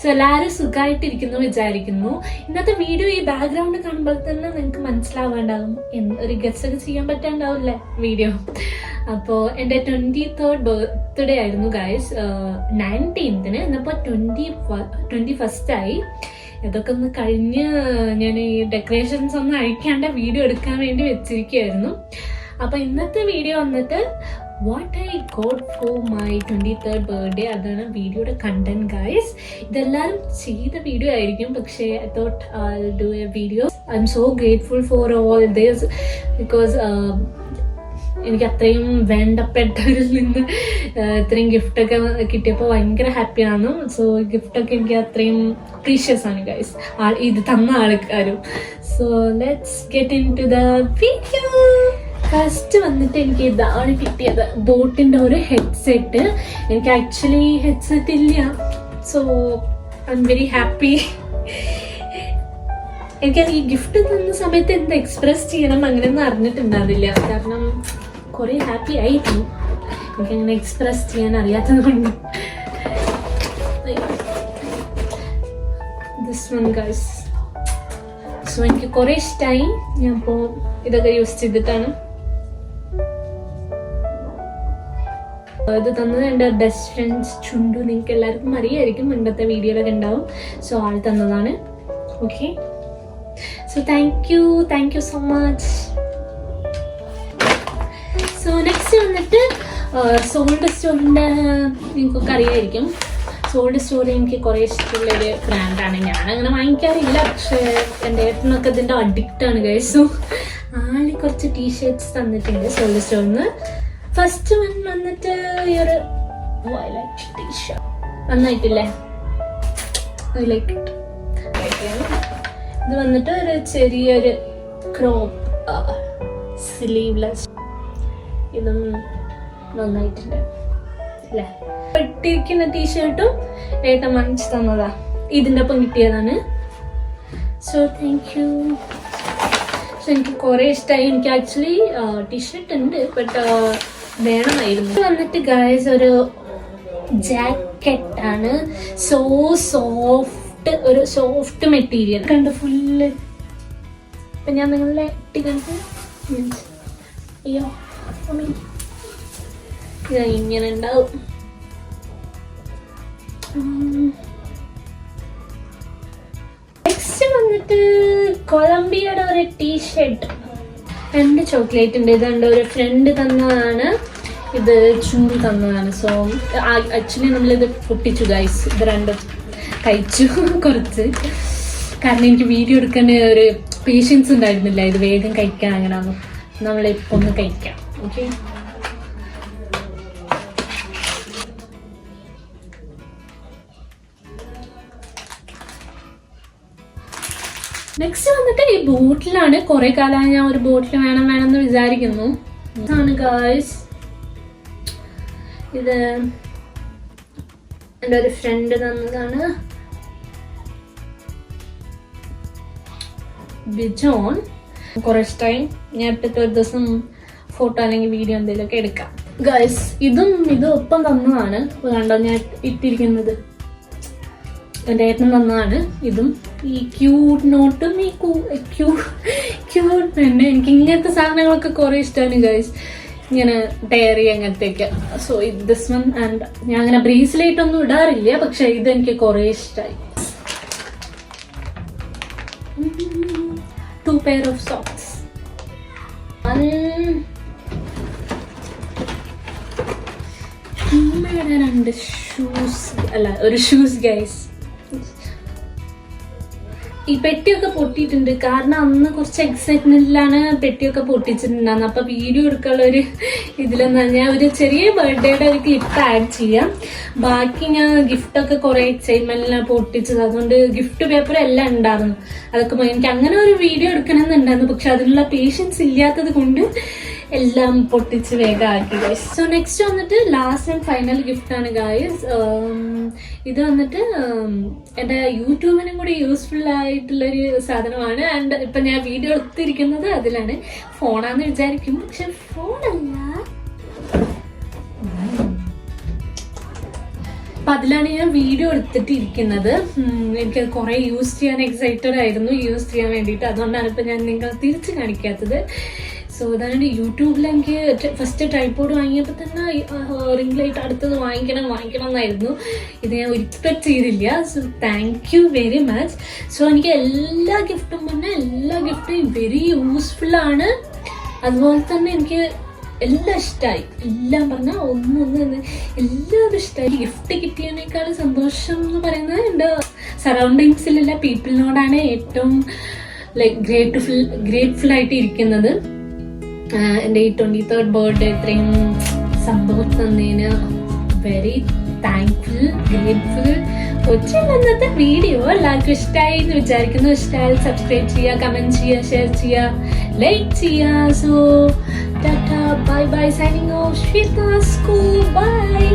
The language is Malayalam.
സോ എല്ലാവരും സുഖമായിട്ടിരിക്കുന്നു വിചാരിക്കുന്നു. ഇന്നത്തെ വീഡിയോ ഈ ബാക്ക്ഗ്രൗണ്ട് കാണുമ്പോൾ തന്നെ നിങ്ങൾക്ക് മനസ്സിലാവാണ്ടാവും, ഒരു ഗസ് ഒക്കെ ചെയ്യാൻ പറ്റാണ്ടാവില്ലേ വീഡിയോ. അപ്പോൾ എൻ്റെ 23rd ബർത്ത്ഡേ ആയിരുന്നു ഗൈസ്, 19th. ഇന്നിപ്പോൾ 21st ആയി. ഇതൊക്കെ ഒന്ന് കഴിഞ്ഞ് ഞാൻ ഈ ഡെക്കറേഷൻസ് ഒന്നും അഴിക്കാണ്ട് വീഡിയോ എടുക്കാൻ വേണ്ടി വെച്ചിരിക്കുകയായിരുന്നു. അപ്പോൾ ഇന്നത്തെ വീഡിയോ വന്നിട്ട് what I got for my 23rd birthday, അതാണ് വീഡിയോയുടെ കണ്ടന്റ് ഗൈസ്. ഇതെല്ലാവരും ചെയ്ത വീഡിയോ ആയിരിക്കും, പക്ഷേ I thought I do A video. I M so grateful for all this because എനിക്ക് അത്രയും വേണ്ടപ്പെട്ടവരിൽ നിന്ന് ഇത്രയും ഗിഫ്റ്റൊക്കെ കിട്ടിയപ്പോൾ ഭയങ്കര ഹാപ്പിയാണ്. സോ ഗിഫ്റ്റൊക്കെ എനിക്ക് അത്രയും പ്രീഷ്യസ് ആണ് ഗൈസ്, ഇത് തന്ന ആൾക്കാരും. So let's get into the video. First വന്നിട്ട് എനിക്ക് ഇതാണ് കിട്ടിയത്, ബോട്ടിൻ്റെ ഒരു ഹെഡ്സെറ്റ്. എനിക്ക് ആക്ച്വലി ഹെഡ്സെറ്റ് ഇല്ല, so I'm very happy. എനിക്ക് ഈ ഗിഫ്റ്റ് തന്ന സമയത്ത് എന്ത് എക്സ്പ്രസ് ചെയ്യണം അങ്ങനെയൊന്നും അറിഞ്ഞിട്ടുണ്ടാവില്ല, കാരണം കുറേ ഹാപ്പി ആയിരുന്നു. എനിക്കങ്ങനെ എക്സ്പ്രസ് ചെയ്യാൻ അറിയാത്തത് കൊണ്ട്. ദിസ് വൺ ഗൈസ്, സോ എനിക്ക് കുറേ ഇഷ്ടമായി. ഞാൻ ഇപ്പോൾ ഇതൊക്കെ യൂസ് ചെയ്തിട്ടാണ്. ഇത് തന്നത് എൻ്റെ ബെസ്റ്റ് ഫ്രണ്ട്സ് ചുണ്ടു, നിങ്ങൾക്ക് എല്ലാവർക്കും അറിയായിരിക്കും, മുൻപത്തെ വീഡിയോയിലൊക്കെ ഉണ്ടാവും. സോ ആൾ തന്നതാണ്. Okay, so thank you so much. So next വന്നിട്ട് സോൾഡ് സ്റ്റോറിൻ്റെ, നിങ്ങൾക്കൊക്കെ അറിയായിരിക്കും, സോൾഡ് സ്റ്റോർ എനിക്ക് കുറേ ഇഷ്ടമുള്ളൊരു ബ്രാൻഡാണ്. ഞാൻ അങ്ങനെ വാങ്ങിക്കാറില്ല, പക്ഷേ എൻ്റെ ഏട്ടനൊക്കെ ഇതിൻ്റെ അഡിക്റ്റാണ് ഗൈസ്. സോ ആൾ കുറച്ച് ടീഷർട്ട്സ് തന്നിട്ടുണ്ട് സോൾഡ് സ്റ്റോറിൽ നിന്ന്. ഫസ്റ്റ് വൺ വന്നിട്ട് ഈ ഒരു വയലറ്റ് ടീഷർട്ട് നന്നായിട്ടില്ലേ, ഐ ലൈക്ക് ഇറ്റ്. ഇത് വന്നിട്ട് ഒരു ചെറിയൊരു ക്രോപ്പ് സ്ലീവ്ലെസ്, ഇതും നന്നായിട്ടുണ്ട് അല്ലേ. ഇട്ടിരിക്കുന്ന ടീഷർട്ടും ഏട്ടൻ വാങ്ങിച്ചു തന്നതാ, ഇതിൻ്റെ ഒപ്പം കിട്ടിയതാണ്. So thank you. സോ എനിക്ക് കുറേ ഇഷ്ടമായി. എനിക്ക് ആക്ച്വലി ടീഷർട്ട് ഉണ്ട്, ബട്ട് വേണമായിരുന്നു. വന്നിട്ട് ഗൈസ് ഒരു ജാക്കറ്റ് ആണ്, സോ സോഫ്റ്റ്, ഒരു സോഫ്റ്റ് മെറ്റീരിയൽ കണ്ട് ഫുള്ള്. ഇപ്പൊ ഞാൻ നിങ്ങളെ ഇട്ടിട്ടുണ്ട്, അയ്യോ ഇങ്ങനെ ഉണ്ടാവും. നെക്സ്റ്റ് വന്നിട്ട് കൊളംബിയയുടെ ഒരു ടീഷർട്ട്, 2 ചോക്ലേറ്റ് ഉണ്ട്. ഇതുണ്ട്, ഒരു ഫ്രണ്ട് തന്നതാണ്, ഇത് ചുണ്ടു തന്നതാണ്. സോ ആക്ച്വലി നമ്മളിത് പൊട്ടിച്ചു ഗൈസ്, ഇത് 2 കഴിച്ചു കുറച്ച്, കാരണം എനിക്ക് വീഡിയോ എടുക്കേണ്ട ഒരു പേഷ്യൻസ് ഉണ്ടായിരുന്നില്ല, ഇത് വേഗം കഴിക്കാൻ. അങ്ങനെയാണോ, നമ്മളിപ്പോൾ ഒന്ന് കഴിക്കാം. ഓക്കെ, നെക്സ്റ്റ് വന്നിട്ട് ഈ ബോട്ടിലാണ്. കുറെ കാലമായി ഞാൻ ഒരു ബോട്ടിൽ വേണമെന്ന് വിചാരിക്കുന്നു. ഇതാണ് ഗായ്സ്, ഇത് എൻ്റെ ഒരു ഫ്രണ്ട് തന്നതാണ്, ബിജോൺ. കുറെ ഇഷ്ടമായി. ഞാൻ ഇട്ടിട്ട് ഒരു ദിവസം ഫോട്ടോ അല്ലെങ്കിൽ വീഡിയോ എന്തെങ്കിലുമൊക്കെ എടുക്കാം ഗായ്സ്. ഇതും ഒപ്പം തന്നതാണ്, കണ്ടോ ഞാൻ ഇട്ടിരിക്കുന്നത്, എൻ്റെ ഏട്ടൻ തന്നതാണ്. ഇതും ഈ ക്യൂട്ട് നോട്ടും ഈ ക്യൂട്ട് തന്നെ. എനിക്ക് ഇങ്ങനത്തെ സാധനങ്ങളൊക്കെ കുറേ ഇഷ്ടമാണ് ഗൈസ്, ഇങ്ങനെ ഡയറി അങ്ങനത്തെയൊക്കെ. So this one. ആൻഡ് ഞാൻ അങ്ങനെ ബ്രേസ്ലെറ്റ് ഒന്നും ഇടാറില്ല, പക്ഷെ ഇതെനിക്ക് കുറേ ഇഷ്ടമായി. 2 pair of socks. അമ്മയുടെ 2 ഷൂസ്, അല്ല ഒരു ഷൂസ് ഗൈസ്. ഈ പെട്ടിയൊക്കെ പൊട്ടിയിട്ടുണ്ട്, കാരണം അന്ന് കുറച്ച് എക്സൈറ്റ്മെന്റിലാണ് പെട്ടിയൊക്കെ പൊട്ടിച്ചിട്ടുണ്ടായിരുന്നു. അപ്പൊ വീഡിയോ എടുക്കാനുള്ള ഒരു ഇതിലെന്ന് ഞാൻ ഒരു ചെറിയ ബർത്ത്ഡേയുടെ ഒരു ക്ലിപ്പ് ആഡ് ചെയ്യാം. ബാക്കി ഞാൻ ഗിഫ്റ്റൊക്കെ കുറെ എക്സൈറ്റ്മെന്റിലാണ് പൊട്ടിച്ചത്, അതുകൊണ്ട് ഗിഫ്റ്റ് പേപ്പർ എല്ലാം ഉണ്ടായിരുന്നു. അതൊക്കെ എനിക്ക് അങ്ങനെ ഒരു വീഡിയോ എടുക്കണമെന്നുണ്ടായിരുന്നു, പക്ഷെ അതിനുള്ള പേഷ്യൻസ് ഇല്ലാത്തത് കൊണ്ട് എല്ലാം പൊട്ടിച്ച് വേഗം ആക്കി ഗൈസ്. സോ നെക്സ്റ്റ് വന്നിട്ട് ലാസ്റ്റ് ആൻഡ് ഫൈനൽ ഗിഫ്റ്റ് ആണ് ഗൈസ്. ഇത് വന്നിട്ട് എൻ്റെ യൂട്യൂബിനും കൂടി യൂസ്ഫുൾ ആയിട്ടുള്ളൊരു സാധനമാണ്. ആൻഡ് ഇപ്പൊ ഞാൻ വീഡിയോ എടുത്തിരിക്കുന്നത് അതിലാണ്. ഫോണാന്ന് വിചാരിക്കും, പക്ഷെ ഫോണല്ല. അപ്പൊ അതിലാണ് ഞാൻ വീഡിയോ എടുത്തിട്ടിരിക്കുന്നത്. എനിക്കത് കുറെ യൂസ് ചെയ്യാൻ എക്സൈറ്റഡ് ആയിരുന്നു, യൂസ് ചെയ്യാൻ വേണ്ടിയിട്ട്. അതുകൊണ്ടാണ് ഇപ്പൊ ഞാൻ നിങ്ങൾ തിരിച്ച് കാണിക്കാത്തത്. സോ അതാണ് യൂട്യൂബിൽ എനിക്ക് ഫസ്റ്റ് ട്രൈപോഡ് വാങ്ങിയപ്പോൾ തന്നെ റിംഗ് ലൈറ്റ് അടുത്തത് വാങ്ങിക്കണം എന്നായിരുന്നു. ഇത് ഞാൻ ഒരിക്കലും ചെയ്തില്ല. So thank you very much. So എനിക്ക് എല്ലാ ഗിഫ്റ്റും വെരി യൂസ്ഫുൾ ആണ്. അതുപോലെ തന്നെ എനിക്ക് എല്ലാം ഇഷ്ടമായി. എല്ലാം പറഞ്ഞാൽ ഒന്നും എല്ലാവരും ഇഷ്ടമായി. ഗിഫ്റ്റ് കിട്ടിയതിനേക്കാൾ സന്തോഷം എന്ന് പറയുന്നത് എൻ്റെ സറൗണ്ടിങ്സിലുള്ള പീപ്പിളിനോടാണ് ഏറ്റവും ഗ്രേറ്റ്ഫുൾ ആയിട്ട് ഇരിക്കുന്നത്. എൻ്റെ ഈ 23rd ബർത്ത്ഡേ ഇത്രയും സന്തോഷം തന്നതിന് വെരി താങ്ക്ഫുൾ, ഗ്രേറ്റ്ഫുൾ. ഇന്നത്തെ വീഡിയോ എല്ലാവർക്കും ഇഷ്ടമായി എന്ന് വിചാരിക്കുന്നു. ഇഷ്ടമായാൽ സബ്സ്ക്രൈബ് ചെയ്യുക, കമന്റ് ചെയ്യുക, ഷെയർ ചെയ്യുക, ലൈക്ക് ചെയ്യുക. So tata, bye bye, signing off, Shweta school, by.